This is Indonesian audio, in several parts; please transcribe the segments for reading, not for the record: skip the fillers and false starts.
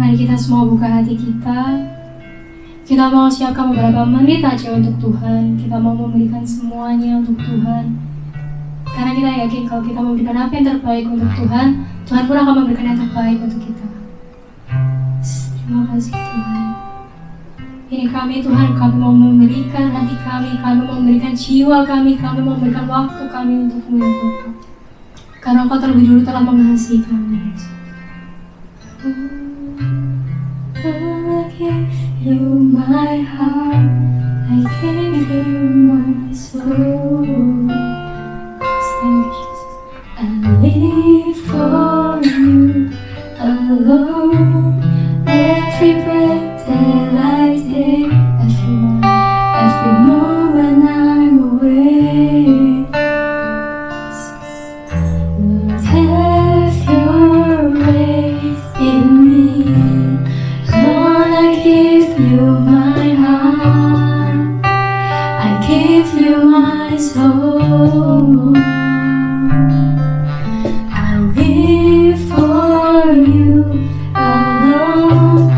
Mari kita semua buka hati kita. Kita mau siapkan beberapa menit aja untuk Tuhan. Kita mau memberikan semuanya untuk Tuhan. Karena kita yakin kalau kita memberikan apa yang terbaik untuk Tuhan, Tuhan pun akan memberikan yang terbaik untuk kita. Terima kasih Tuhan. Ini kami Tuhan, kami mau memberikan hati kami mau memberikan jiwa kami mau memberikan waktu kami untuk-Mu ya Tuhan. Karena Engkau terlebih dulu telah mengasihi kami, Yesus. I give you my heart, I give you my soul. Thank you, Jesus. I live for you alone. Every breath that I take, every moment I'm awake. Lord, have your way in me. Lord, I give you my heart, I give you my soul. I live for you alone.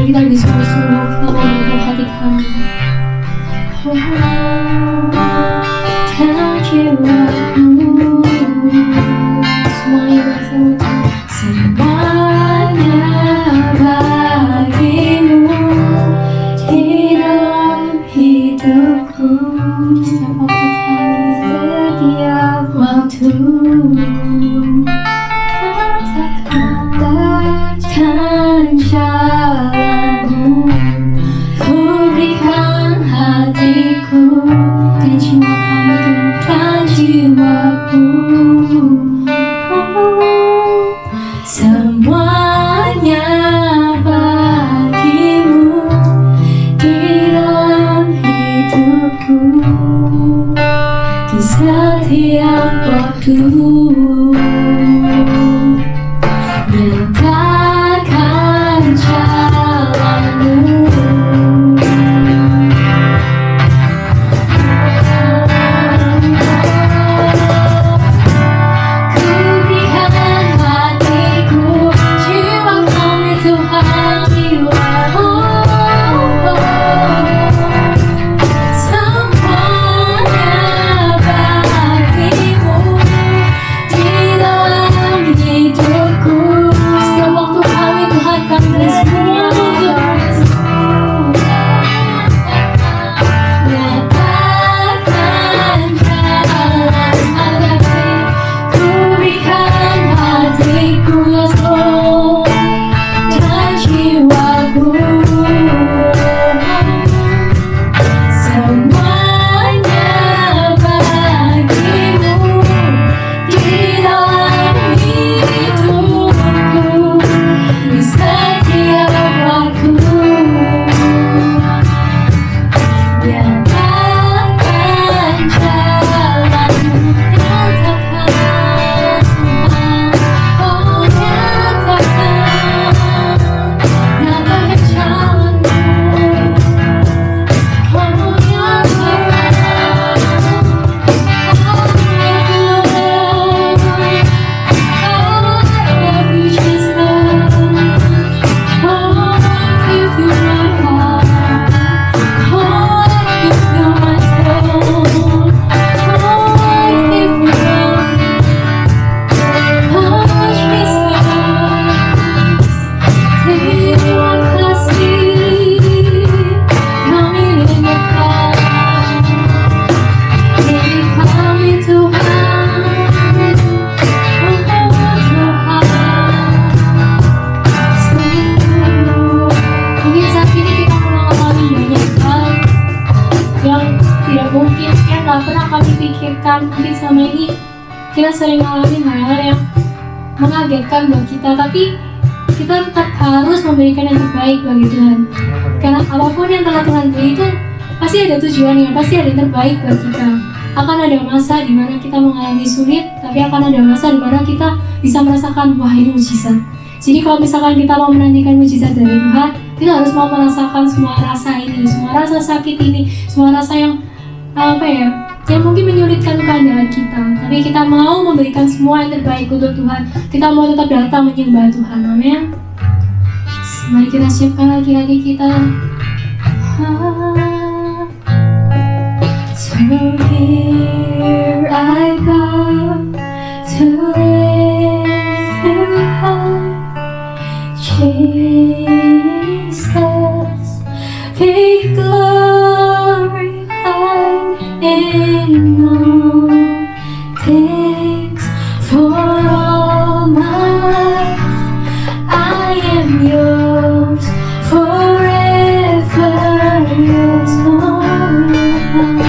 Mari kita lebih sungguh-sungguh kita memberikan hati kami. Dan jiwaku semuanya bagimu, semuanya bagimu di dalam hidupku. Setiap waktu katakan jalanmu, ku berikan hatiku dan jiwa kami dan jiwaku. Semuanya bagimu di dalam hidupku, di setiap waktu. Nyatakan jalanmu, ku berikan hatiku, jiwa kami Tuhan, jiwaku. Semuanya bagimu di dalam hidupku. Setiap waktu kami Tuhan, kami beri semua untukmu. Nyatakan jalan hati, ku berikan hatiku, Yesus, dan jiwaku. Semuanya bagimu di dalam hidupku, di setiap waktu. Nyatakan jalanmu, nyatakan, oh nyatakan jalanmu, oh nyatakan. Mungkin saat ini kita mengalami banyak hal yang tidak mungkin, yang gak pernah kami pikirkan. Mungkin selama ini kita sering ngalamin hal-hal yang mengagetkan buat kita, tapi kita tetap harus memberikan yang terbaik bagi Tuhan. Karena apapun yang telah Tuhan beri itu pasti ada tujuannya, pasti ada yang terbaik buat kita. Akan ada masa di mana kita mengalami sulit, tapi akan ada masa di mana kita bisa merasakan, wah ini mujizat. Jadi kalau misalkan kita mau menantikan mujizat dari Tuhan, kita harus mau merasakan semua rasa ini, semua rasa sakit ini, semua rasa yang yang mungkin menyulitkan keadaan kita. Tapi kita mau memberikan semua yang terbaik untuk Tuhan. Kita mau tetap datang menyembah Tuhan. Amin. Mari kita siapkan lagi hati kita. So here I come to lift you high, Jesus, be glorified in all things. For all my life I am yours, forever yours, Lord.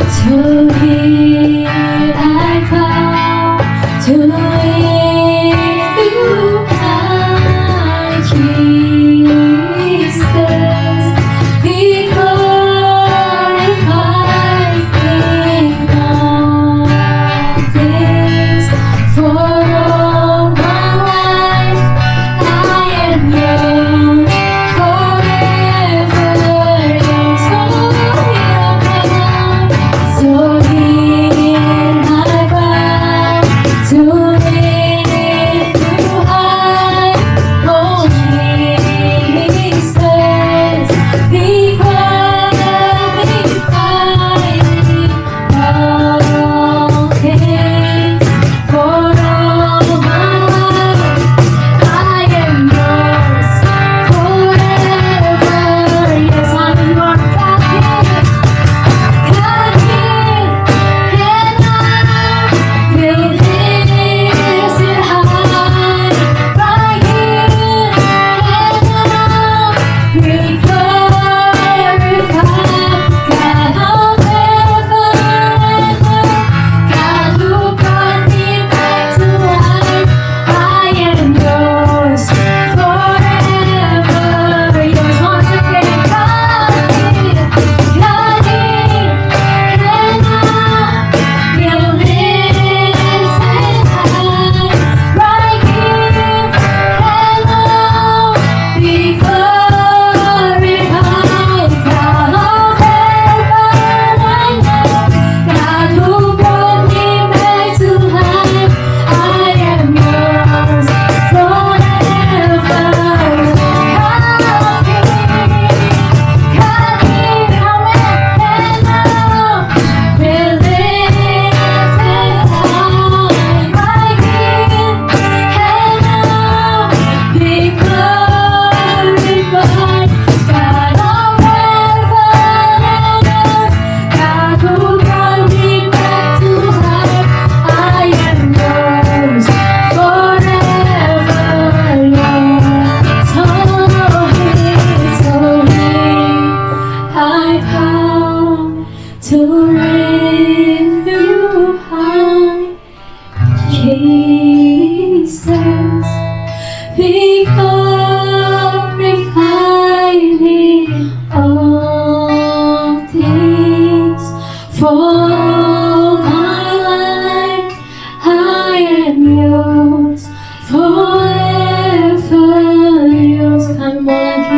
So here I come to lift you high, Jesus, be glorified in all things. For all my life I am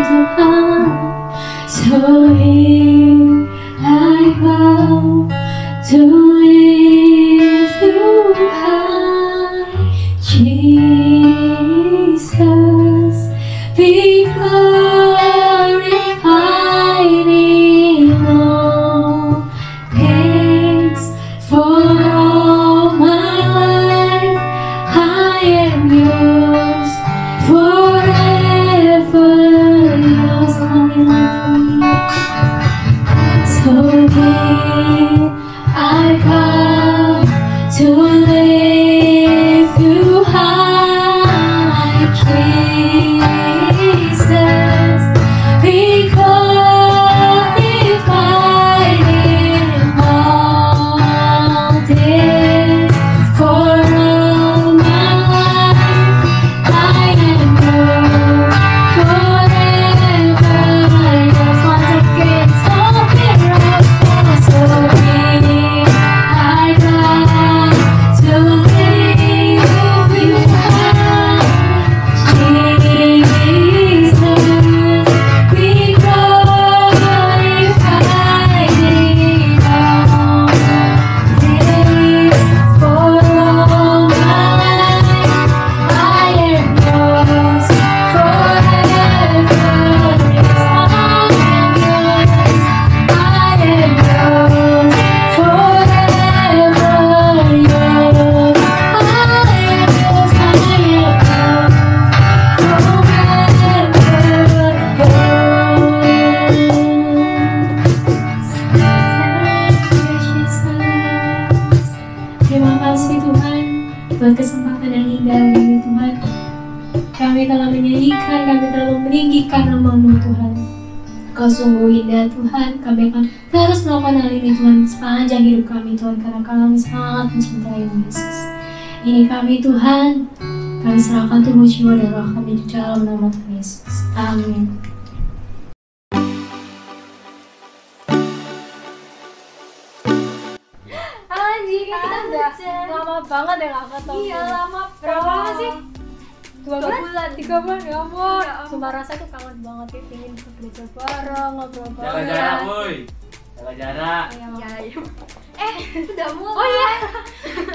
Tuhan. So here I bow to lift you high, Jesus, be glorified in all things. For all my life I am yours, forever yours. So here I come to lift you high, Jesus, be glorified in all days. For all my life I am yours, forever yours. Once again, so here I come, so here I come to lift you high, Jesus, be glorified in all days. For all my life I am yours, forever yours. I am yours, forever yours. I am yours, Terima kasih Tuhan buat kesempatan yang indah ini Tuhan. Kami telah menyanyikan, kami telah meninggikan nama-Mu Tuhan. Kau sungguh indah Tuhan. Kami akan terus melakukan hal ini Tuhan sepanjang hidup kami Tuhan, karena kami sangat mencintai-Mu Yesus. Ini kami Tuhan, kami serahkan tubuh, jiwa, dan roh kami di dalam nama Tuhan Yesus. Amin. Anjir, kita udah lama banget ya gak ketemu. Iya, lama. Berapa lama sih? 2 bulan, 3 bulan, ya ampun. Sumpah rasa tuh kangen banget ya, pengen ke gereja bareng, ngobrol bareng. Jaga jarak, woi. Jaga jarak. Iya. Udah mulai. Oh iya.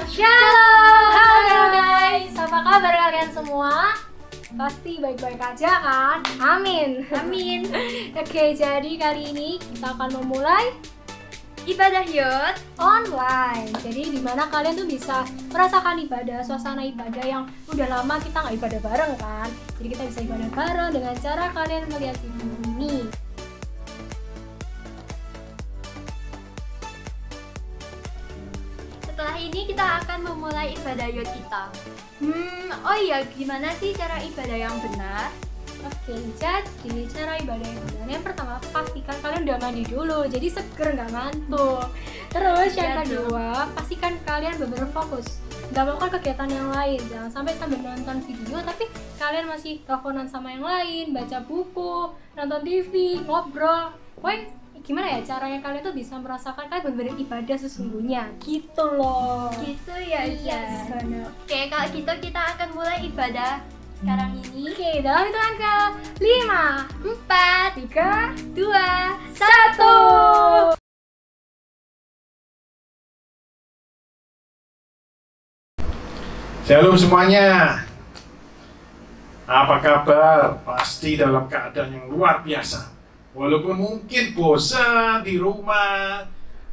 Shalom. Halo guys, apa kabar kalian semua? Pasti baik-baik aja kan? Amin. Amin. Oke, jadi kali ini kita akan memulai ibadah Youth online. Jadi dimana kalian tuh bisa merasakan ibadah, suasana ibadah yang udah lama kita nggak ibadah bareng kan. Jadi kita bisa ibadah bareng dengan cara kalian melihat video ini. Setelah ini kita akan memulai ibadah Youth kita. Oh iya, gimana sih cara ibadah yang benar? Oke, jadi cara ibadah yang benar, yang pertama pastikan kalian udah mandi dulu, jadi seger nggak ngantuk. Terus yang kedua, pastikan kalian benar-benar fokus, nggak melakukan kegiatan yang lain. Jangan sampai sambil nonton video tapi kalian masih teleponan sama yang lain, baca buku, nonton TV, ngobrol. Woi, gimana ya caranya kalian tuh bisa merasakan kalian benar-benar ibadah sesungguhnya gitu loh. Gitu ya. Yes, benar. Oke, kalau gitu kita akan mulai ibadah sekarang ini. Oke, dalam hitungan ke 5, 4, 3, 2, 1. Shalom semuanya. Apa kabar? Pasti dalam keadaan yang luar biasa. Walaupun mungkin bosan di rumah,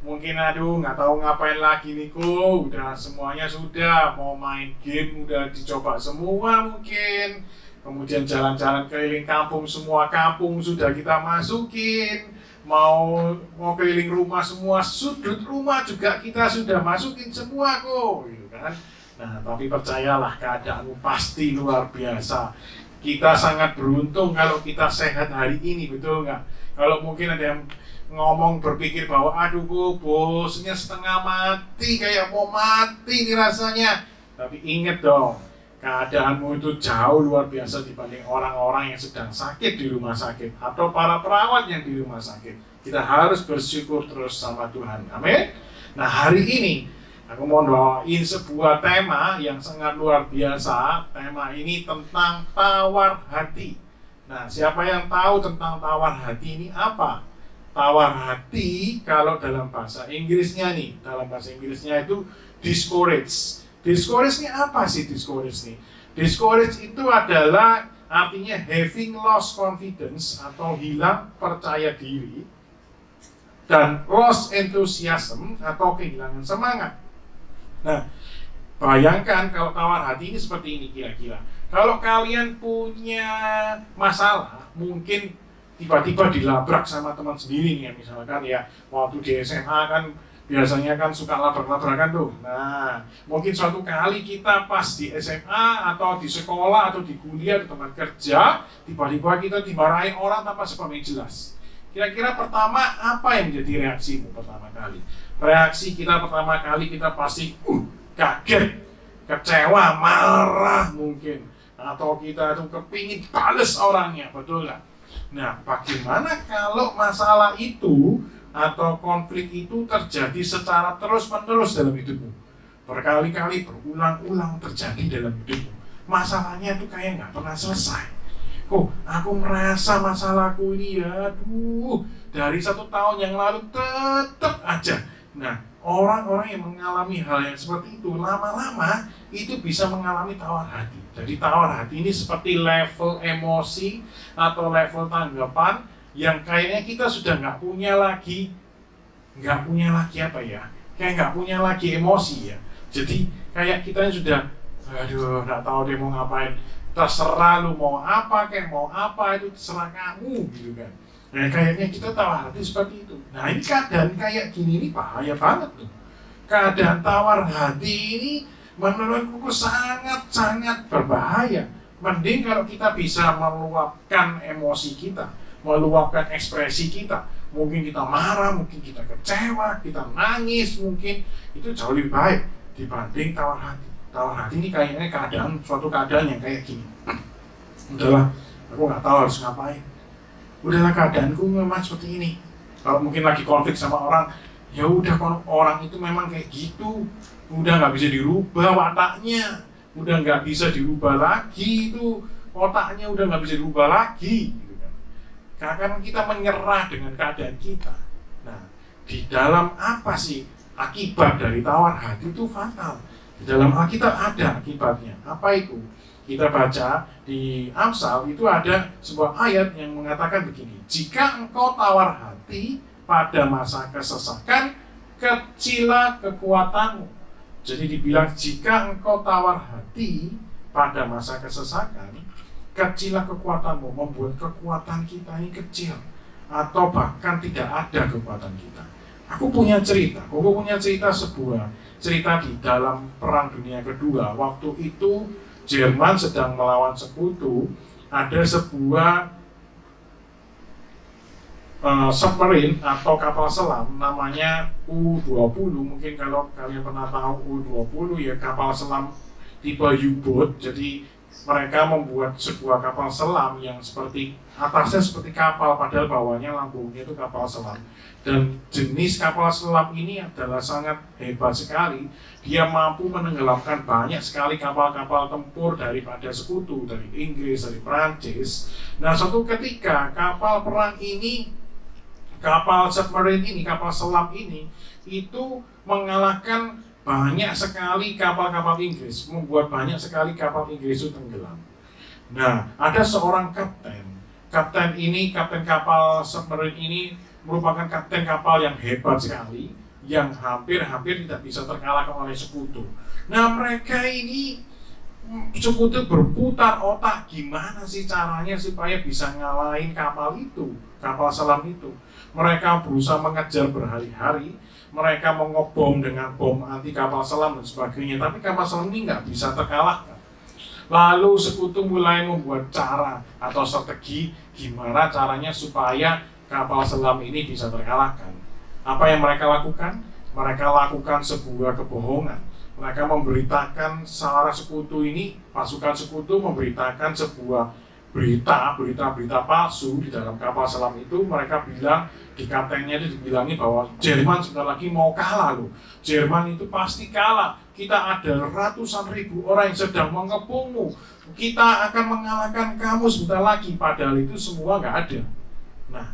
mungkin aduh nggak tahu ngapain lagi nih kok. Udah semuanya sudah mau main game udah dicoba semua mungkin. Kemudian jalan-jalan keliling kampung, semua kampung sudah kita masukin. Mau keliling rumah, semua sudut rumah juga kita sudah masukin semua kok, gitu kan. Nah, tapi percayalah keadaanmu pasti luar biasa. Kita sangat beruntung kalau kita sehat hari ini, betul nggak? Kalau mungkin ada yang ngomong berpikir bahwa aduh kok bosnya setengah mati, kayak mau mati nih rasanya. Tapi ingat dong, keadaanmu itu jauh luar biasa dibanding orang-orang yang sedang sakit di rumah sakit atau para perawat yang di rumah sakit. Kita harus bersyukur terus sama Tuhan. Amin. Nah, hari ini aku mau bawain sebuah tema yang sangat luar biasa. Tema ini tentang tawar hati. Nah, siapa yang tahu tentang tawar hati ini apa? Tawar hati kalau dalam bahasa Inggrisnya nih, dalam bahasa Inggrisnya itu discourage. Discourage ini apa sih discourage nih? Discourage itu adalah artinya having lost confidence atau hilang percaya diri, dan lost enthusiasm atau kehilangan semangat. Nah, bayangkan kalau tawar hati ini seperti ini kira-kira. Kalau kalian punya masalah, mungkin tiba-tiba dilabrak sama teman sendiri nih, misalkan ya waktu di SMA kan biasanya kan suka labrak-labrakan tuh. Nah, mungkin suatu kali kita pas di SMA atau di sekolah atau di kuliah, di tempat kerja, tiba-tiba kita dimarahin orang tanpa sebab yang jelas. Kira-kira pertama apa yang menjadi reaksimu pertama kali? Reaksi kita pertama kali kita pasti kaget, kecewa, marah mungkin, atau kita tuh kepingin bales orangnya, betul nggak? Nah, bagaimana kalau masalah itu atau konflik itu terjadi secara terus-menerus dalam hidupmu? Berkali-kali, berulang-ulang terjadi dalam hidupmu. Masalahnya itu kayak nggak pernah selesai. Kok aku merasa masalahku ini ya, dari 1 tahun yang lalu tetap aja. Nah, orang-orang yang mengalami hal yang seperti itu, lama-lama itu bisa mengalami tawar hati. Jadi tawar hati ini seperti level emosi atau level tanggapan yang kayaknya kita sudah nggak punya lagi apa ya, kayak nggak punya lagi emosi ya. Jadi kayak kita sudah, aduh nggak tahu deh mau ngapain, terserah lu mau apa kayak mau apa, itu terserah kamu gitu kan. Nah, kayaknya kita tawar hati seperti itu. Nah, ini keadaan kayak gini ini bahaya banget tuh. Keadaan tawar hati ini menurutku sangat-sangat berbahaya. Mending kalau kita bisa meluapkan emosi kita, meluapkan ekspresi kita. Mungkin kita marah, mungkin kita kecewa, kita nangis, mungkin itu jauh lebih baik dibanding tawar hati. Tawar hati ini kayaknya suatu keadaan yang kayak gini. Udahlah, aku nggak tahu harus ngapain. Udahlah, keadaanku memang seperti ini. Kalau mungkin lagi konflik sama orang, ya udah, kalau orang itu memang kayak gitu, udah nggak bisa dirubah wataknya, udah nggak bisa dirubah lagi itu otaknya, udah nggak bisa dirubah lagi, gitu kan. Karena kita menyerah dengan keadaan kita. Nah, di dalam apa sih akibat dari tawar hati itu fatal? Di dalam Alkitab ada akibatnya. Apa itu? Kita baca di Amsal itu ada sebuah ayat yang mengatakan begini, jika engkau tawar hati pada masa kesesakan, kecilah kekuatanmu. Jadi dibilang jika engkau tawar hati pada masa kesesakan, kecilah kekuatanmu, membuat kekuatan kita ini kecil atau bahkan tidak ada kekuatan kita. Aku punya cerita sebuah cerita di dalam Perang Dunia Kedua. Waktu itu Jerman sedang melawan sekutu, ada sebuah submarine atau kapal selam namanya U-20. Mungkin kalau kalian pernah tahu U-20 ya, kapal selam tipe U-boat. Jadi mereka membuat sebuah kapal selam yang seperti atasnya seperti kapal, padahal bawahnya lambungnya itu kapal selam. Dan jenis kapal selam ini adalah sangat hebat sekali. Dia mampu menenggelamkan banyak sekali kapal-kapal tempur daripada sekutu, dari Inggris, dari Prancis. Nah, suatu ketika kapal perang ini, kapal submarine ini, kapal selam ini, itu mengalahkan banyak sekali kapal-kapal Inggris, membuat banyak sekali kapal Inggris itu tenggelam. Nah, ada seorang kapten ini, kapten kapal submarine ini merupakan kapten kapal yang hebat sekali, yang hampir tidak bisa terkalahkan oleh sekutu. Nah, mereka ini sekutu berputar otak, gimana sih caranya supaya bisa ngalahin kapal itu, kapal selam itu. Mereka berusaha mengejar berhari-hari, mereka mengebom dengan bom anti kapal selam dan sebagainya, tapi kapal selam ini nggak bisa terkalahkan. Lalu sekutu mulai membuat cara atau strategi gimana caranya supaya kapal selam ini bisa terkalahkan. Apa yang mereka lakukan? Mereka lakukan sebuah kebohongan. Mereka memberitakan seorang sekutu ini, pasukan sekutu memberitakan sebuah berita palsu di dalam kapal selam itu. Mereka bilang, di kaptennya itu dibilangin bahwa Jerman sebentar lagi mau kalah loh. Jerman itu pasti kalah. Kita ada ratusan ribu orang yang sedang mengepungmu. Kita akan mengalahkan kamu sebentar lagi. Padahal itu semua nggak ada. Nah,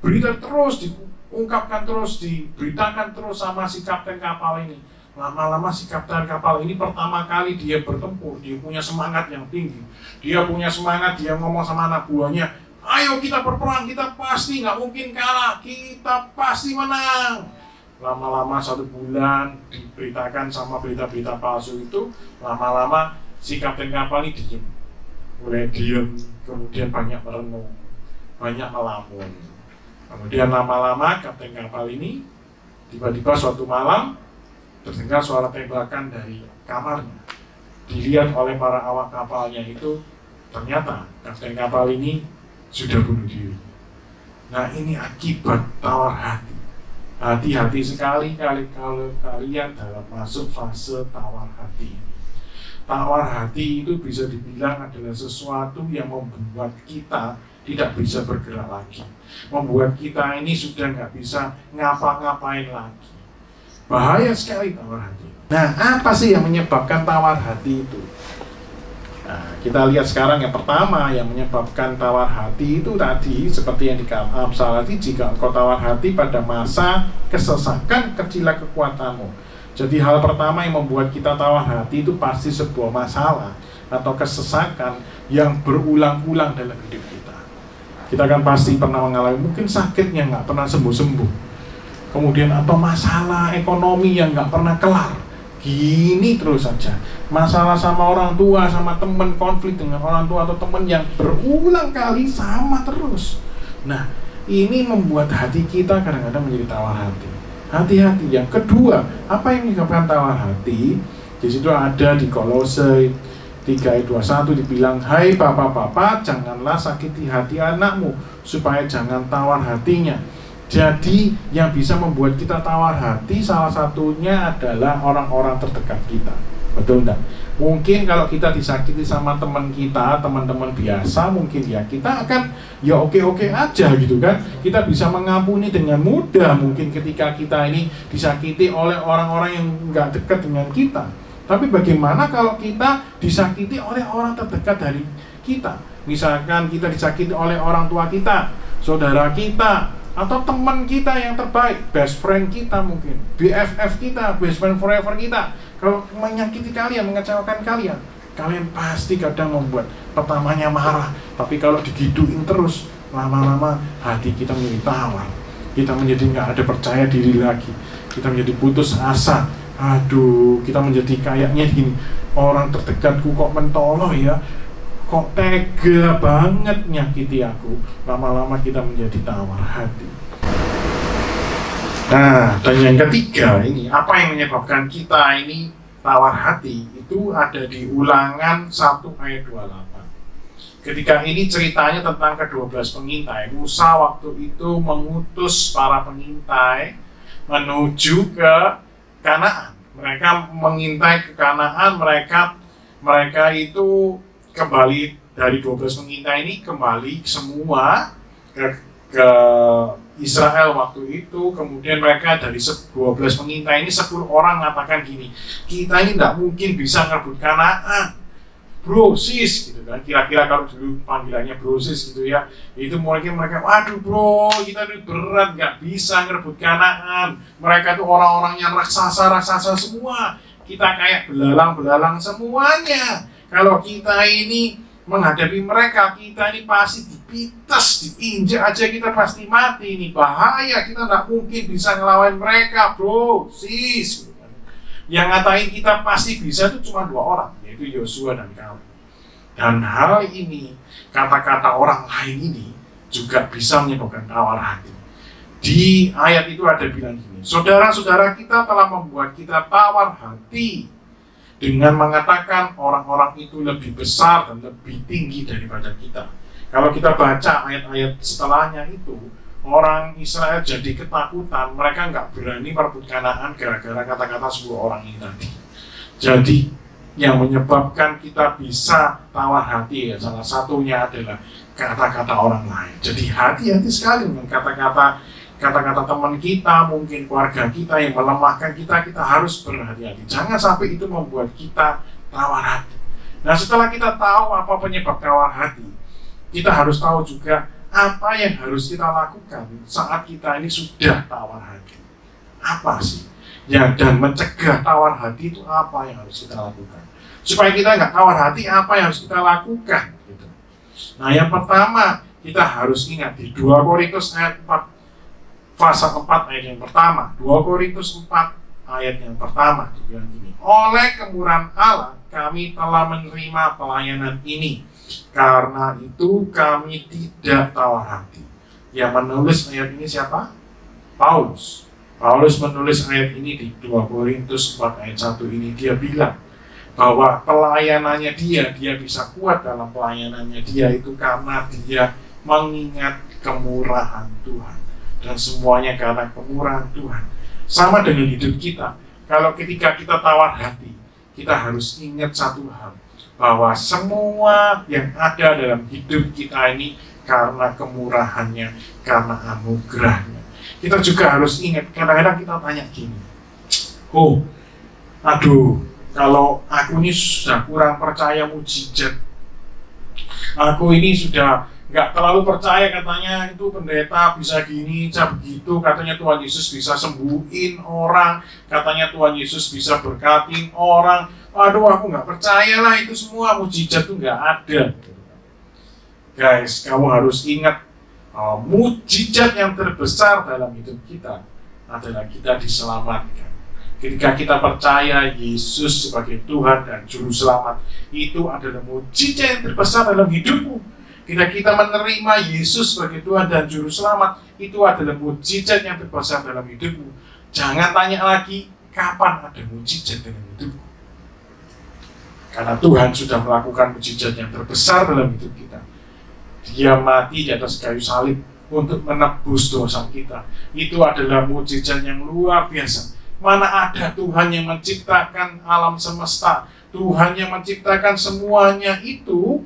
berita terus diungkapkan terus, diberitakan terus sama si kapten kapal ini. Lama-lama si kapten kapal ini pertama kali dia bertempur, dia punya semangat yang tinggi. Dia punya semangat, dia ngomong sama anak buahnya, ayo kita berperang, kita pasti nggak mungkin kalah, kita pasti menang. Lama-lama 1 bulan diberitakan sama berita-berita palsu itu, lama-lama si kapten kapal ini diem. Mulai diem, kemudian banyak merenung, banyak melamun. Kemudian lama-lama kapten kapal ini tiba-tiba suatu malam terdengar suara tembakan dari kamarnya. Dilihat oleh para awak kapalnya itu, ternyata kapten kapal ini sudah bunuh diri. Nah, ini akibat tawar hati. Hati-hati sekali kalau kalian dalam masuk fase tawar hati ini. Tawar hati itu bisa dibilang adalah sesuatu yang membuat kita tidak bisa bergerak lagi. Membuat kita ini sudah nggak bisa ngapa-ngapain lagi. Bahaya sekali tawar hati. Nah, apa sih yang menyebabkan tawar hati itu? Nah, kita lihat sekarang yang pertama yang menyebabkan tawar hati itu tadi seperti yang dikatakan tadi, jika engkau tawar hati pada masa kesesakan, kecilah kekuatanmu. Jadi hal pertama yang membuat kita tawar hati itu pasti sebuah masalah atau kesesakan yang berulang-ulang dalam hidup kita. Kita kan pasti pernah mengalami mungkin sakit yang nggak pernah sembuh-sembuh. Kemudian atau masalah ekonomi yang nggak pernah kelar, gini terus saja. Masalah sama orang tua, sama teman, konflik dengan orang tua atau teman yang berulang kali sama terus. Nah, ini membuat hati kita kadang-kadang menjadi tawar hati. Hati-hati. Yang kedua, apa yang menyebabkan tawar hati? Di situ ada di Kolose 3:21 dibilang, hai bapak-bapak, janganlah sakiti hati anakmu supaya jangan tawar hatinya. Jadi yang bisa membuat kita tawar hati salah satunya adalah orang-orang terdekat kita. Betul enggak? Mungkin kalau kita disakiti sama teman kita, teman-teman biasa, mungkin ya kita akan ya oke-oke aja gitu kan. Kita bisa mengampuni dengan mudah mungkin ketika kita ini disakiti oleh orang-orang yang enggak dekat dengan kita. Tapi bagaimana kalau kita disakiti oleh orang terdekat dari kita? Misalkan kita disakiti oleh orang tua kita, saudara kita, atau teman kita yang terbaik, best friend kita mungkin, BFF kita, best friend forever kita. Kalau menyakiti kalian, mengecewakan kalian, kalian pasti kadang membuat pertamanya marah, tapi kalau digituin terus, lama-lama hati kita menjadi tawar, kita menjadi nggak ada percaya diri lagi, kita menjadi putus asa. Aduh, kita menjadi kayaknya gini, orang terdekatku kok mentoloh ya, kok tega banget nyakiti aku. Lama-lama kita menjadi tawar hati. Nah, dan yang ketiga ini, apa yang menyebabkan kita ini tawar hati? Itu ada di Ulangan 1:28. Ketika ini ceritanya tentang ke-12 pengintai. Musa waktu itu mengutus para pengintai menuju ke Kanaan. Mereka mengintai ke Kanaan, mereka itu kembali dari 12 pengintai ini kembali semua ke Israel waktu itu. Kemudian mereka dari 12 pengintai ini 10 orang mengatakan gini, kita ini tidak mungkin bisa ngerebut Kanaan, bro sis gitu kan, kira-kira kalau dulu panggilannya bro sis gitu ya, itu mungkin mereka, waduh bro kita ini berat nggak bisa ngerebut Kanaan, mereka itu orang-orangnya raksasa semua, kita kayak belalang semuanya. Kalau kita ini menghadapi mereka, kita ini pasti dipites, diinjak aja kita pasti mati. Ini bahaya, kita nggak mungkin bisa ngelawan mereka, bro, sis. Yang ngatain kita pasti bisa itu cuma 2 orang, yaitu Yosua dan Kaleb. Dan hal ini, kata-kata orang lain ini juga bisa menyebabkan tawar hati. Di ayat itu ada bilang gini, saudara-saudara kita telah membuat kita tawar hati dengan mengatakan orang-orang itu lebih besar dan lebih tinggi daripada kita. Kalau kita baca ayat-ayat setelahnya itu, orang Israel jadi ketakutan, mereka nggak berani merebut Kanaan gara-gara kata-kata 10 orang ini tadi. Jadi yang menyebabkan kita bisa tawar hati, ya, salah satunya adalah kata-kata orang lain. Jadi hati-hati sekali dengan kata-kata teman kita, mungkin keluarga kita yang melemahkan kita. Kita harus berhati-hati. Jangan sampai itu membuat kita tawar hati. Nah, setelah kita tahu apa penyebab tawar hati, kita harus tahu juga apa yang harus kita lakukan saat kita ini sudah tawar hati. Apa sih? Ya, dan mencegah tawar hati itu apa yang harus kita lakukan? Supaya kita nggak tawar hati, apa yang harus kita lakukan? Gitu. Nah, yang pertama, kita harus ingat di 2 Korintus ayat 4, pasal 4 ayat yang pertama. 2 Korintus 4 ayat yang pertama dibilang gini, oleh kemurahan Allah kami telah menerima pelayanan ini, karena itu kami tidak tawar hati. Yang menulis ayat ini siapa? Paulus. Paulus menulis ayat ini di 2 Korintus 4 ayat 1 ini. Dia bilang bahwa pelayanannya dia bisa kuat dalam pelayanannya dia itu karena dia mengingat kemurahan Tuhan. Dan semuanya karena kemurahan Tuhan. Sama dengan hidup kita. Kalau ketika kita tawar hati, kita harus ingat satu hal, bahwa semua yang ada dalam hidup kita ini karena kemurahannya, karena anugerahnya. Kita juga harus ingat, kadang-kadang kita tanya gini, oh, aduh, kalau aku ini sudah kurang percaya mujizat, aku ini sudah nggak terlalu percaya, katanya itu pendeta bisa gini, bisa begitu, katanya Tuhan Yesus bisa sembuhin orang, katanya Tuhan Yesus bisa berkatin orang, aduh aku nggak percaya lah itu semua, mujizat itu nggak ada. Guys, kamu harus ingat, mujizat yang terbesar dalam hidup kita adalah kita diselamatkan. Ketika kita percaya Yesus sebagai Tuhan dan Juru Selamat, itu adalah mujizat yang terbesar dalam hidupmu. Ketika kita menerima Yesus sebagai Tuhan dan Juru Selamat, itu adalah mujizat yang terbesar dalam hidupmu. Jangan tanya lagi, kapan ada mujizat dalam hidupmu? Karena Tuhan sudah melakukan mujizat yang terbesar dalam hidup kita. Dia mati di atas kayu salib untuk menebus dosa kita. Itu adalah mujizat yang luar biasa. Mana ada Tuhan yang menciptakan alam semesta, Tuhan yang menciptakan semuanya itu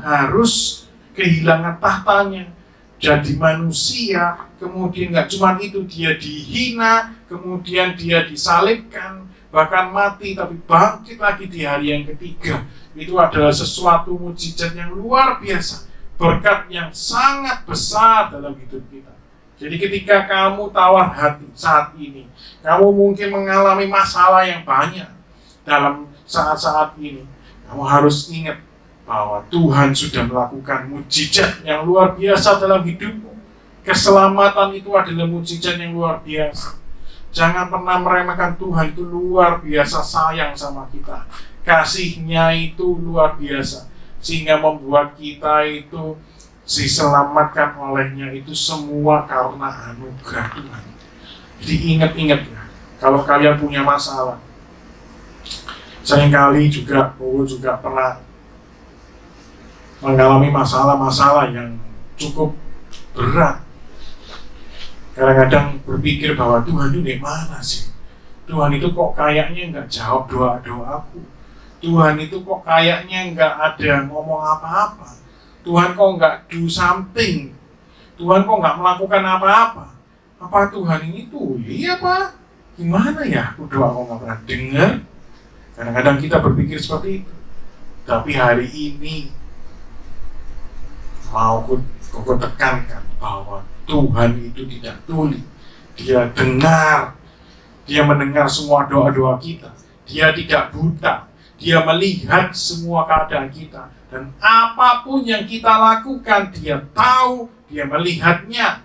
harus kehilangan tahtanya, jadi manusia, kemudian nggak cuma itu, dia dihina, kemudian dia disalibkan, bahkan mati, tapi bangkit lagi di hari yang ketiga. Itu adalah sesuatu mujizat yang luar biasa, berkat yang sangat besar dalam hidup kita. Jadi ketika kamu tawar hati saat ini, kamu mungkin mengalami masalah yang banyak dalam saat-saat ini, kamu harus ingat bahwa Tuhan sudah melakukan mujizat yang luar biasa dalam hidupmu. Keselamatan itu adalah mujizat yang luar biasa. Jangan pernah meremehkan Tuhan, itu luar biasa sayang sama kita. Kasihnya itu luar biasa, sehingga membuat kita itu diselamatkan olehnya, itu semua karena anugerah Tuhan. Jadi ingat-ingat ya, kalau kalian punya masalah, seringkali juga pernah mengalami masalah-masalah yang cukup berat. Kadang-kadang berpikir bahwa Tuhan itu di mana sih? Tuhan itu kok kayaknya nggak jawab doa-doaku. Tuhan itu kok kayaknya nggak ada ngomong apa-apa. Tuhan kok nggak do something. Tuhan kok nggak melakukan apa-apa. Apa Tuhan ini tuli apa? Gimana ya? Aku doa kok nggak pernah dengar. Kadang-kadang kita berpikir seperti itu. Tapi hari ini mau aku tekankan bahwa Tuhan itu tidak tuli. Dia dengar. Dia mendengar semua doa-doa kita. Dia tidak buta. Dia melihat semua keadaan kita. Dan apapun yang kita lakukan, dia tahu, dia melihatnya.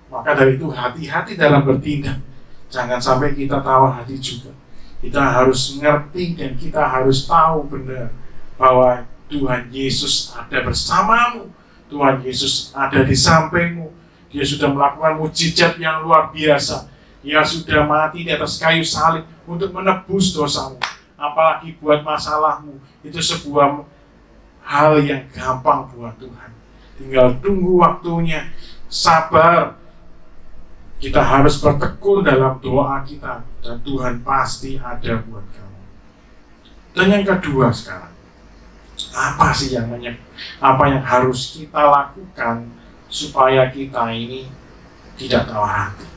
Maka dari itu hati-hati dalam bertindak. Jangan sampai kita tawar hati juga. Kita harus ngerti dan kita harus tahu benar bahwa Tuhan Yesus ada bersamamu. Tuhan Yesus ada di sampingmu. Dia sudah melakukan mujizat yang luar biasa. Dia sudah mati di atas kayu salib untuk menebus dosamu. Apalagi buat masalahmu. Itu sebuah hal yang gampang buat Tuhan. Tinggal tunggu waktunya. Sabar. Kita harus bertekun dalam doa kita. Dan Tuhan pasti ada buat kamu. Dan yang kedua sekarang, apa sih apa yang harus kita lakukan supaya kita ini tidak tawar hati?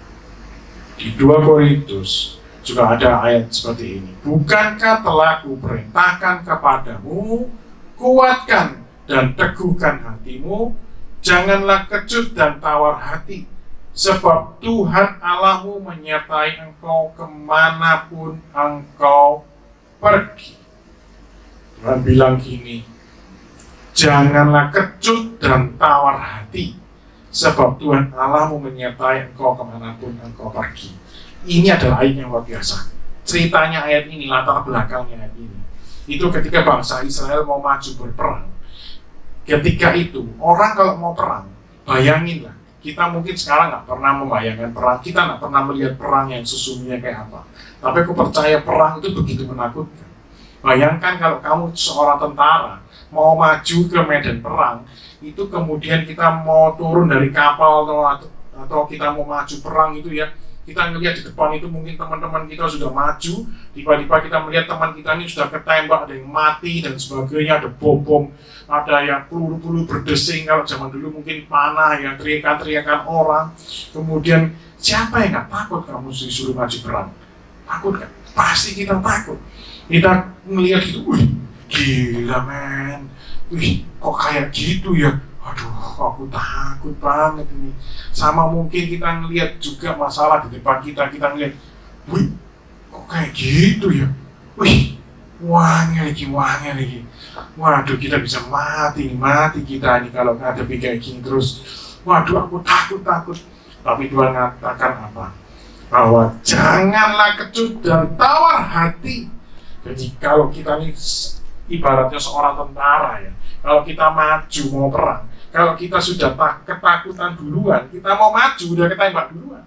Di 2 Korintus juga ada ayat seperti ini. Bukankah telah kuperintahkan kepadamu, kuatkan dan teguhkan hatimu, janganlah kecut dan tawar hati, sebab Tuhan Allahmu menyertai engkau kemanapun engkau pergi. Tuhan bilang gini, janganlah kecut dan tawar hati, sebab Tuhan Allahmu menyertai engkau kemanapun engkau pergi. Ini adalah ayat yang luar biasa. Ceritanya ayat ini, latar belakangnya ayat ini, itu ketika bangsa Israel mau maju berperang. Ketika itu, orang kalau mau perang, bayanginlah, kita mungkin sekarang nggak pernah membayangkan perang, kita nggak pernah melihat perang yang sesungguhnya kayak apa. Tapi aku percaya perang itu begitu menakutkan. Bayangkan kalau kamu seorang tentara mau maju ke medan perang, itu kemudian kita mau turun dari kapal atau kita mau maju perang itu ya, kita ngelihat di depan itu mungkin teman-teman kita sudah maju, tiba-tiba kita melihat teman kita ini sudah ketembak, ada yang mati dan sebagainya, ada bom, ada yang peluru-peluru berdesing, kalau zaman dulu mungkin panah, yang teriakan-teriakan orang. Kemudian siapa yang nggak takut kamu disuruh maju perang? Takut kan? Pasti kita takut. Kita ngelihat gitu, wih, gila men, wih, kok kayak gitu ya, aduh, aku takut banget ini. Sama mungkin kita ngelihat juga masalah di depan kita ngelihat, wih, kok kayak gitu ya, wih, wangi lagi, waduh, kita bisa mati kita ini kalau ngadepi kayak gini terus, waduh, aku takut. Tapi Tuhan mengatakan apa? Bahwa janganlah kecut dan tawar hati. Jadi kalau kita ini ibaratnya seorang tentara ya, kalau kita maju mau perang, kalau kita sudah ketakutan duluan, kita mau maju udah ketembak duluan.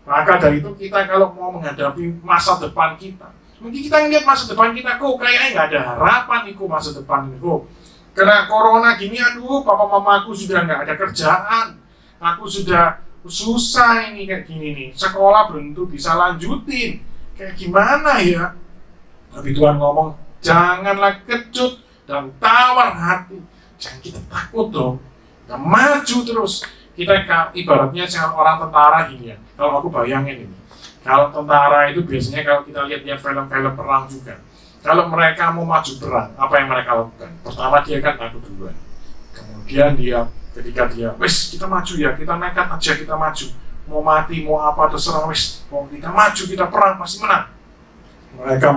Maka dari itu kita kalau mau menghadapi masa depan kita, mungkin kita ngeliat masa depan kita, kok kayaknya nggak ada harapan nih masa depan ini, kok kena corona gini, aduh, papa mamaku sudah nggak ada kerjaan, aku sudah susah ini kayak gini nih, sekolah belum tentu bisa lanjutin, kayak gimana ya? Tapi Tuhan ngomong, janganlah kecut dan tawar hati. Jangan kita takut dong. Kita maju terus. Kita ibaratnya orang tentara gini ya. Kalau aku bayangin ini. Kalau tentara itu biasanya kalau kita lihat film-film perang juga. Kalau mereka mau maju perang, apa yang mereka lakukan? Pertama dia kan takut duluan. Kemudian ketika dia, wes kita maju ya, kita nekat aja kita maju. Mau mati, mau apa, terserah wes. Mau kita maju, kita perang, pasti menang. Mereka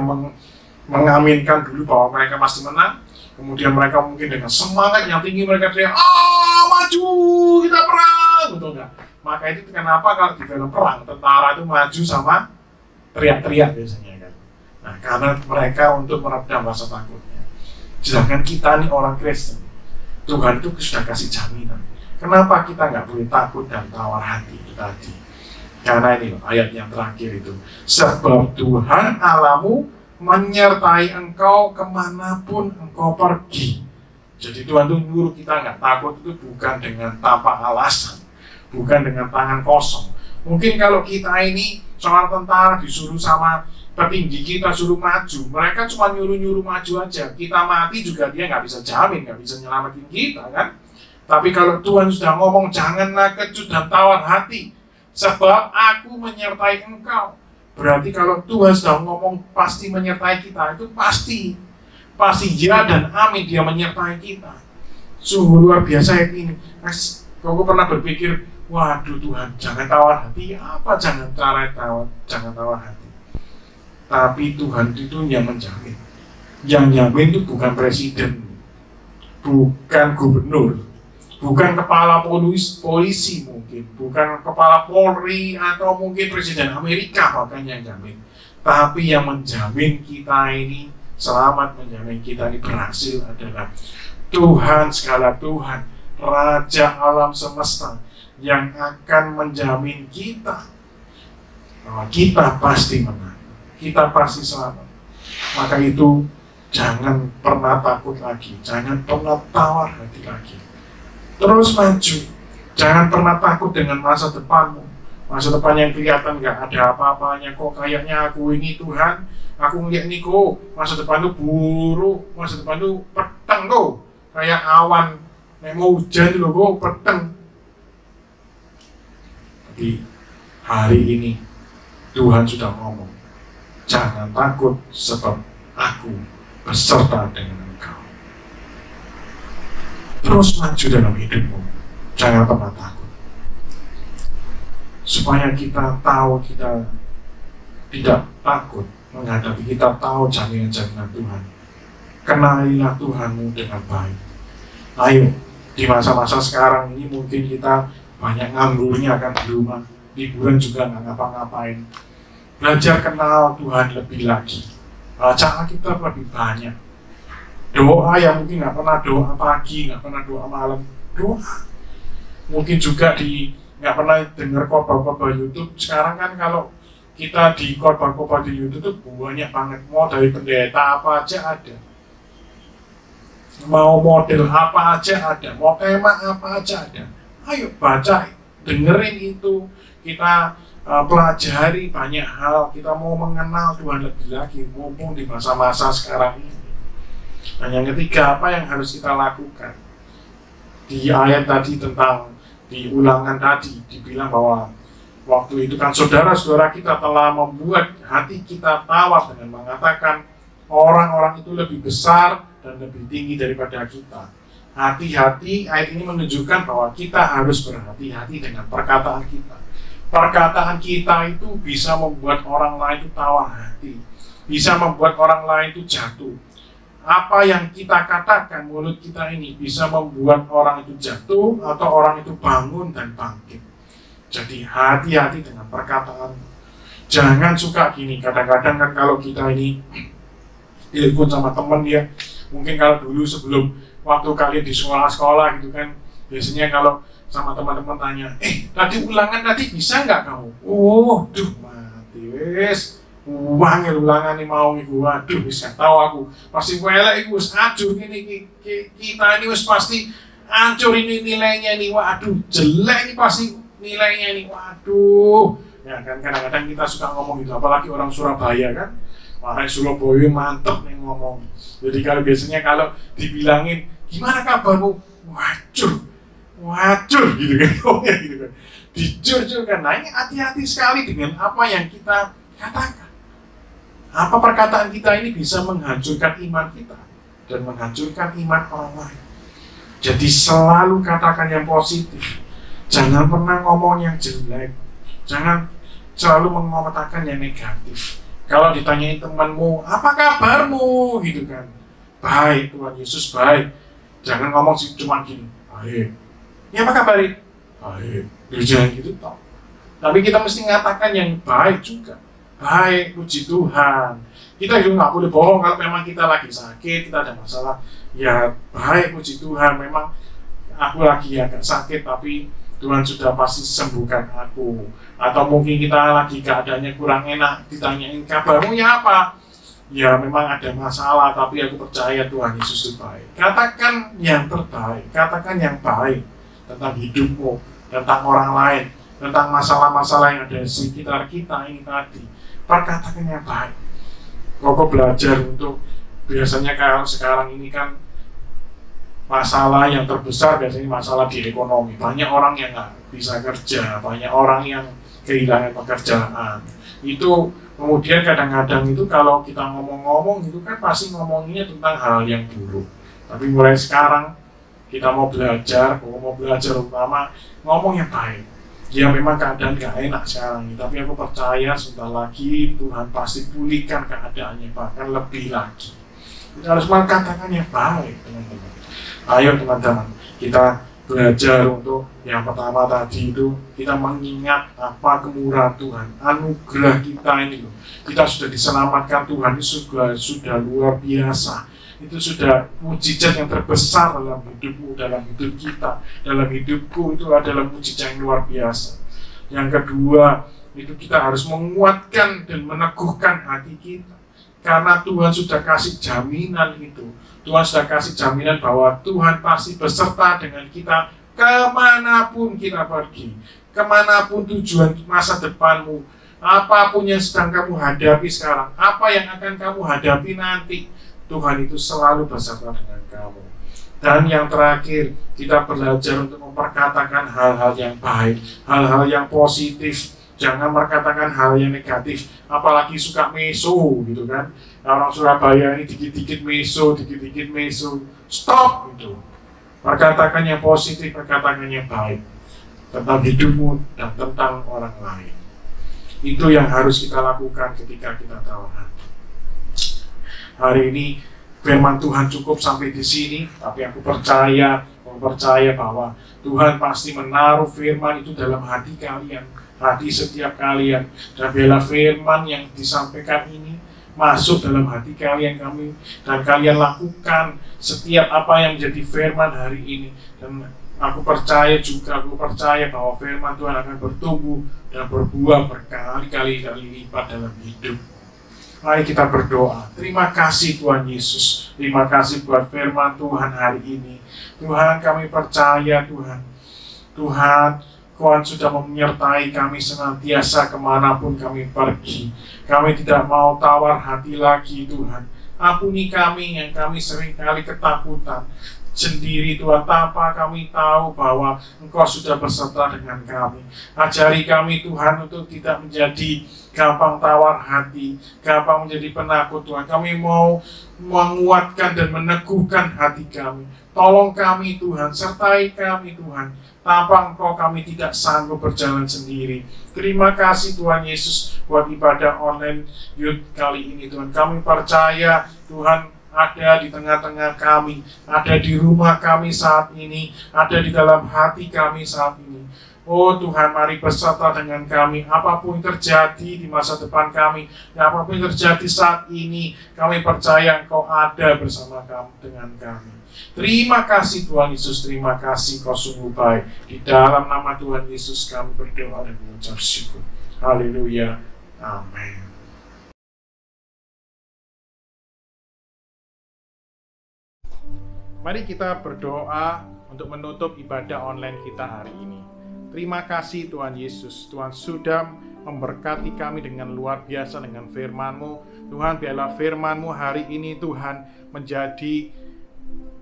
mengaminkan dulu bahwa mereka pasti menang. Kemudian mereka mungkin dengan semangat yang tinggi mereka teriak, maju, kita perang, betul nggak? Maka itu kenapa kalau di film perang tentara itu maju sama teriak-teriak biasanya kan? Nah, karena mereka untuk meredam rasa takutnya. Sedangkan kita nih orang Kristen, Tuhan itu sudah kasih jaminan. Kenapa kita nggak boleh takut dan tawar hati itu tadi? Karena ini loh, ayat yang terakhir itu, sebab Tuhan Allahmu menyertai engkau kemanapun engkau pergi. Jadi Tuhan tuh nyuruh kita nggak takut itu bukan dengan tanpa alasan, bukan dengan tangan kosong. Mungkin kalau kita ini seorang tentara disuruh sama petinggi kita suruh maju, mereka cuma nyuruh maju aja. Kita mati juga dia nggak bisa jamin, nggak bisa nyelamatin kita kan. Tapi kalau Tuhan sudah ngomong janganlah kecut dan tawar hati, sebab aku menyertai engkau. Berarti kalau Tuhan sudah ngomong pasti menyertai kita, itu pasti ya dan amin, dia menyertai kita. Sungguh luar biasa ini. Kau pernah berpikir, waduh Tuhan, jangan tawar hati, apa jangan tawar hati. Tapi Tuhan itu yang menjamin. Yang jamin itu bukan presiden, bukan gubernur, bukan kepala polisi mungkin, bukan kepala Polri atau mungkin presiden Amerika bahkan yang jamin. Tapi yang menjamin kita ini selamat, menjamin kita ini berhasil adalah Tuhan segala Tuhan, Raja alam semesta yang akan menjamin kita bahwa kita pasti menang, kita pasti selamat. Maka itu jangan pernah takut lagi, jangan pernah tawar hati lagi. Terus maju, jangan pernah takut dengan masa depanmu. masa depan yang kelihatan nggak ada apa-apanya, kok kayaknya aku ini Tuhan, aku ngeliat ini kok masa depan tuh buruk, masa depan tuh peteng kok, kayak awan mau hujan loh kok peteng. Tapi hari ini Tuhan sudah ngomong, jangan takut sebab aku beserta dengan engkau. Terus maju dalam hidupmu, jangan pernah takut. Supaya kita tahu kita tidak takut menghadapi, kita tahu jaminan-jaminan Tuhan. Kenalilah Tuhanmu dengan baik. Ayo, di masa-masa sekarang ini mungkin kita banyak nganggurnya kan di rumah, liburan juga nggak ngapa-ngapain. Belajar kenal Tuhan lebih lagi, baca Alkitab lebih banyak, doa yang mungkin nggak pernah doa pagi, nggak pernah doa malam, doa. Mungkin juga nggak pernah dengar khotbah-khotbah YouTube. Sekarang kan kalau kita di khotbah-khotbah di YouTube tuh banyak banget, mau dari pendeta apa aja ada, mau model apa aja ada, mau tema apa aja ada. Ayo baca, dengerin itu, kita pelajari banyak hal, kita mau mengenal Tuhan lebih lagi, mumpung di masa-masa sekarang ini. Dan yang ketiga, apa yang harus kita lakukan? Di ayat tadi tentang, di ulangan tadi, dibilang bahwa waktu itu kan saudara-saudara kita telah membuat hati kita tawar dengan mengatakan orang-orang itu lebih besar dan lebih tinggi daripada kita. Hati-hati, ayat ini menunjukkan bahwa kita harus berhati-hati dengan perkataan kita. Perkataan kita itu bisa membuat orang lain itu tawar hati, bisa membuat orang lain itu jatuh. Apa yang kita katakan, mulut kita ini bisa membuat orang itu jatuh atau orang itu bangun dan bangkit. Jadi hati-hati dengan perkataan. Jangan suka gini, kadang-kadang kan kalau kita ini telepon sama teman ya, mungkin kalau dulu sebelum waktu kalian di sekolah-sekolah gitu kan, biasanya kalau sama teman-teman tanya, tadi ulangan tadi bisa nggak kamu? Oh, duh mati wes, ulangan nih mau ibu, waduh bisa tahu aku pasti welek ibu, acur ini kita ini wes pasti hancur ini nilainya nih, waduh jelek ini pasti nilainya nih, waduh. Ya kan kadang-kadang kita suka ngomong gitu, apalagi orang Surabaya kan, orang Surabaya mantep nih ngomong. Jadi kalau biasanya kalau dibilangin gimana kabarmu, wacur gitu kan, gitu kan, dijur kan. Nah ini hati-hati sekali dengan apa yang kita katakan. Apa perkataan kita ini bisa menghancurkan iman kita dan menghancurkan iman orang lain. Jadi selalu katakan yang positif, jangan pernah ngomong yang jelek, jangan selalu mengatakan yang negatif. Kalau ditanyain temanmu, apa kabarmu, gitu kan, baik, Tuhan Yesus baik. Jangan ngomong cuma gini, baik. Ya apa kabar? Baik. Jangan gitu toh. Tapi kita mesti mengatakan yang baik juga. Baik, puji Tuhan. Kita juga nggak boleh bohong kalau memang kita lagi sakit, kita ada masalah. Ya baik, puji Tuhan. Memang aku lagi agak sakit, tapi Tuhan sudah pasti sembuhkan aku. Atau mungkin kita lagi keadaannya kurang enak, ditanyain kabarmu ya apa? Ya memang ada masalah, tapi aku percaya Tuhan Yesus itu baik. Katakan yang terbaik, katakan yang baik tentang hidupmu, tentang orang lain, tentang masalah-masalah yang ada di sekitar kita ini tadi. Perkatakan yang baik. Koko belajar untuk, biasanya kalau sekarang ini kan masalah yang terbesar biasanya masalah di ekonomi. Banyak orang yang nggak bisa kerja, banyak orang yang kehilangan pekerjaan. Itu kemudian kadang-kadang itu kalau kita ngomong-ngomong itu kan pasti ngomonginnya tentang hal yang buruk. Tapi mulai sekarang kita mau belajar utama ngomong yang baik. Ya memang keadaan gak enak sekarang ini, tapi aku percaya sebentar lagi Tuhan pasti pulihkan keadaannya, bahkan lebih lagi. Kita harus mengatakan yang baik, teman-teman. Ayo teman-teman, kita belajar untuk yang pertama tadi itu, kita mengingat apa kemurahan Tuhan, anugerah kita ini loh. Kita sudah diselamatkan Tuhan, itu sudah luar biasa. Itu sudah mujizat yang terbesar dalam hidupmu, dalam hidup kita, dalam hidupku. Itu adalah mujizat yang luar biasa. Yang kedua, itu kita harus menguatkan dan meneguhkan hati kita, karena Tuhan sudah kasih jaminan itu. Tuhan sudah kasih jaminan bahwa Tuhan pasti beserta dengan kita kemanapun kita pergi, kemanapun tujuan masa depanmu, apapun yang sedang kamu hadapi sekarang, apa yang akan kamu hadapi nanti, Tuhan itu selalu bersama dengan kamu. Dan yang terakhir, kita belajar untuk memperkatakan hal-hal yang baik, hal-hal yang positif. Jangan berkatakan hal yang negatif, apalagi suka meso gitu kan. Orang Surabaya ini dikit-dikit meso, dikit-dikit meso. Stop gitu. Perkatakan yang positif, perkatakan yang baik tentang hidupmu dan tentang orang lain. Itu yang harus kita lakukan ketika kita tawanan. Hari ini firman Tuhan cukup sampai di sini, tapi aku percaya bahwa Tuhan pasti menaruh firman itu dalam hati kalian, hati setiap kalian, dan bila firman yang disampaikan ini masuk dalam hati kalian, dan kalian lakukan setiap apa yang menjadi firman hari ini, dan aku percaya bahwa firman Tuhan akan bertumbuh dan berbuah berkali-kali lipat dalam hidup. Mari kita berdoa. Terima kasih Tuhan Yesus. Terima kasih buat firman Tuhan hari ini. Tuhan, kami percaya Tuhan sudah menyertai kami senantiasa kemanapun kami pergi. Kami tidak mau tawar hati lagi Tuhan. Ampuni kami yang kami seringkali ketakutan sendiri Tuhan, tanpa kami tahu bahwa Engkau sudah beserta dengan kami. Ajari kami Tuhan untuk tidak menjadi gampang tawar hati, gampang menjadi penakut Tuhan. Kami mau menguatkan dan meneguhkan hati kami. Tolong kami Tuhan, sertai kami Tuhan. Tanpa Engkau kami tidak sanggup berjalan sendiri. Terima kasih Tuhan Yesus buat ibadah online youth kali ini Tuhan. Kami percaya Tuhan ada di tengah-tengah kami, ada di rumah kami saat ini, ada di dalam hati kami saat ini. Oh Tuhan, mari beserta dengan kami, apapun yang terjadi di masa depan kami, apapun yang terjadi saat ini, kami percaya Engkau ada bersama kami, dengan kami. Terima kasih Tuhan Yesus, terima kasih Kau sungguh baik. Di dalam nama Tuhan Yesus kami berdoa dan mengucap syukur. Haleluya. Amin. Mari kita berdoa untuk menutup ibadah online kita hari ini. Terima kasih Tuhan Yesus. Tuhan sudah memberkati kami dengan luar biasa dengan firman-Mu. Tuhan, biarlah firman-Mu hari ini Tuhan menjadi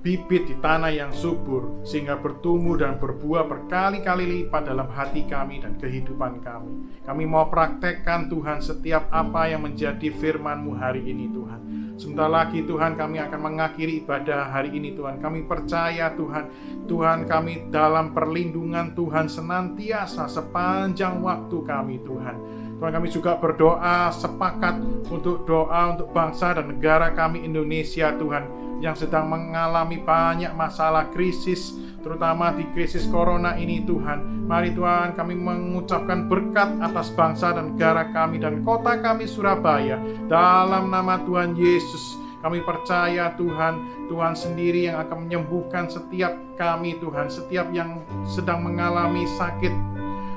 bibit di tanah yang subur, sehingga bertumbuh dan berbuah berkali-kali lipat dalam hati kami dan kehidupan kami. Kami mau praktekkan Tuhan setiap apa yang menjadi firman-Mu hari ini Tuhan. Sebentar lagi Tuhan kami akan mengakhiri ibadah hari ini Tuhan. Kami percaya Tuhan kami dalam perlindungan Tuhan senantiasa sepanjang waktu kami Tuhan. Tuhan, kami juga berdoa sepakat untuk doa untuk bangsa dan negara kami Indonesia Tuhan, yang sedang mengalami banyak masalah krisis, terutama di krisis corona ini Tuhan. Mari Tuhan kami mengucapkan berkat atas bangsa dan negara kami dan kota kami Surabaya. Dalam nama Tuhan Yesus kami percaya Tuhan sendiri yang akan menyembuhkan setiap kami Tuhan, setiap yang sedang mengalami sakit,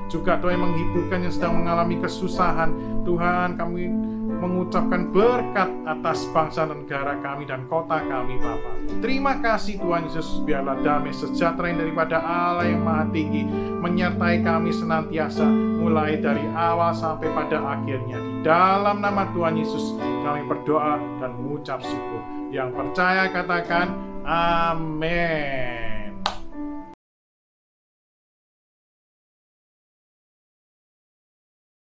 juga Tuhan yang menghiburkan yang sedang mengalami kesusahan. Tuhan, kami mengucapkan berkat atas bangsa dan negara kami dan kota kami Bapa. Terima kasih Tuhan Yesus, biarlah damai sejahtera yang daripada Allah yang Maha Tinggi menyertai kami senantiasa, mulai dari awal sampai pada akhirnya. Di dalam nama Tuhan Yesus kami berdoa dan mengucap syukur. Yang percaya katakan amin.